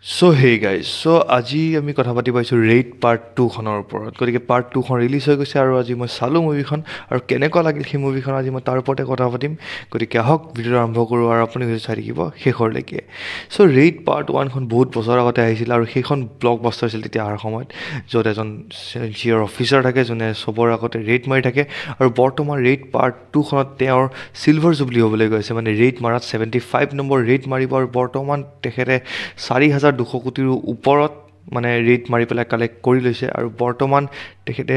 So hey guys, so আজি আমি কথা পাতি পাইছোঁ ৰেইড পাৰ্ট 2 খনৰ ওপৰত। গতিকে পাৰ্ট 2 খন ৰিলিজ হৈ গৈছে আৰু আজি মই চালোঁ মুভিখন আৰু কেনেকুৱা লাগিল সেই মুভিখন আজি মই তাৰ ওপৰতে কথা পাতিম। গতিকে আহক ভিডিঅ'টো আৰম্ভ কৰোঁ আৰু আপুনি ভিডিঅ' চাই থাকিব শেষৰলৈকে। চ' ৰেইড পাৰ্ট 1 খন বহুত বছৰ আগতে আহিছিল আৰু সেইখন ব্লকবাষ্টাৰ আছিল তেতিয়া অহাৰ সময়ত, য'ত এজন চিনিয়ৰ অফিচাৰ থাকে যোনে চবৰ আগতে ৰেইড মাৰি থাকে আৰু বৰ্তমান ৰেইড পাৰ্ট 2 খনত তেওঁৰ চিলভাৰ জুবলি হ'বলৈ গৈছে, মানে ৰেইড মাৰাত 75 নম্বৰ ৰেইড মাৰিব আৰু বৰ্তমান তেখেতে 4,200 কোটিৰো ওপৰত মানে ৰেট মাৰি পেলাই কালেক্ট কৰি লৈছে আৰু বৰ্তমান তেখেতে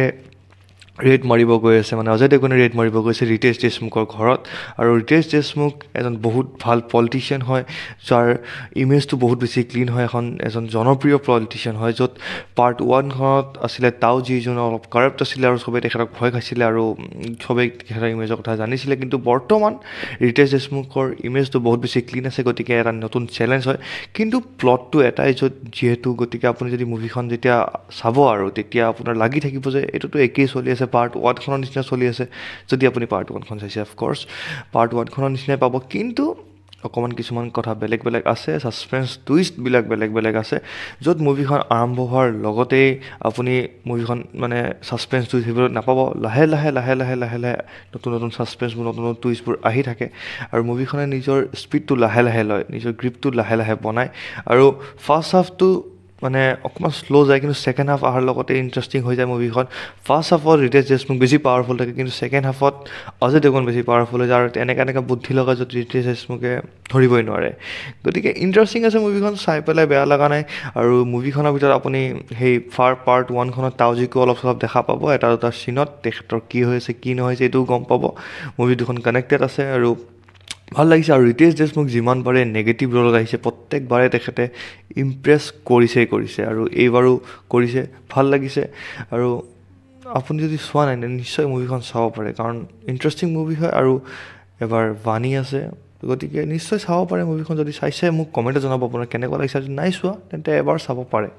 ৰেট মাৰিব গৈ আছে, মানে অজয় দেৱগনে ৰেট মাৰিব গৈছে ৰিতেশ দেশমুখৰ ঘৰত। আৰু ৰিতেশ দেশমুখ এজন বহুত ভাল পলিটিচিয়ান হয়, যাৰ ইমেজটো বহুত বেছি ক্লিন হয়, এজন জনপ্ৰিয় পলিটিচিয়ান হয়, য'ত পাৰ্ট 1 খনত আছিলে তাও যিজন অলপ কাৰাপ্ট আছিলে আৰু চবেই তেখেতক ভয় খাইছিলে আৰু চবেই তেখেতৰ ইমেজৰ কথা জানিছিলে। কিন্তু বৰ্তমান ৰিতেশ দেশমুখৰ ইমেজটো বহুত বেছি ক্লিন আছে, গতিকে এটা নতুন চেলেঞ্জ হয়। কিন্তু প্লটটো এটাই, যিহেতু গতিকে আপুনি যদি মুভিখন যেতিয়া চাব আৰু তেতিয়া আপোনাৰ লাগি থাকিব যে এইটোতো একেই চলি আছে, পাৰ্ট 1 খনৰ নিচিনা চলি আছে। যদি আপুনি পাৰ্ট 1 খন চাইছে অফক'ৰ্ছ পাৰ্ট 1 খনৰ নিচিনাই পাব, কিন্তু অকণমান কিছুমান কথা বেলেগ বেলেগ আছে, ছাছপেন্স টুইষ্টবিলাক বেলেগ বেলেগ আছে, য'ত মুভিখন আৰম্ভ হোৱাৰ লগতেই আপুনি মুভিখন মানে ছাছপেন্স টুইষ্ট সেইবোৰ নাপাব। লাহে লাহে লাহে লাহে লাহে লাহে নতুন নতুন ছাছপেন্সবোৰ নতুন নতুন টুইষ্টবোৰ আহি থাকে আৰু মুভিখনে নিজৰ স্পীডটো লাহে লাহে লয়, নিজৰ গ্ৰিপটো লাহে লাহে বনায়। আৰু ফাৰ্ষ্ট হাফটো মানে অকণমান শ্ল' যায়, কিন্তু ছেকেণ্ড হাফ অহাৰ লগতে ইণ্টাৰেষ্টিং হৈ যায় মুভিখন। ফাৰ্ষ্ট হাফত ৰিতেশ দেশমুখ বেছি পাৱাৰফুল থাকে, কিন্তু ছেকেণ্ড হাফত অজয় দেৱগন বেছি পাৱাৰফুল হৈ যায় আৰু এনেকুৱা বুদ্ধি লগা য'ত ৰিতেশ দেশমুখে ধৰিবই নোৱাৰে। গতিকে ইণ্টাৰেষ্টিং আছে মুভিখন, চাই পেলাই বেয়া লগা নাই। আৰু মুভিখনৰ ভিতৰত আপুনি সেই পাৰ্ট 1 খনত তাওজিকো অলপ চলপ দেখা পাব, এটা দুটা চিনত তেখেতৰ কি হৈছে কি নহৈছে এইটোও গম পাব। মুভি দুখন কানেক্টেড আছে আৰু ভাল লাগিছে। আৰু ৰিতেশ দেশমুখ যিমান পাৰে নেগেটিভ ৰোলত আহিছে, প্ৰত্যেকবাৰে তেখেতে ইমপ্ৰেছ কৰিছে আৰু এইবাৰো কৰিছে, ভাল লাগিছে। আৰু আপুনি যদি চোৱা নাই নিশ্চয় মুভিখন চাব পাৰে, কাৰণ ইণ্টাৰেষ্টিং মুভি হয় আৰু এবাৰ বাণী আছে, গতিকে নিশ্চয় চাব পাৰে মুভিখন। যদি চাইছে মোক কমেণ্টত জনাব আপোনাৰ কেনেকুৱা লাগিছে, যদি নাই চোৱা তেন্তে এবাৰ চাব পাৰে।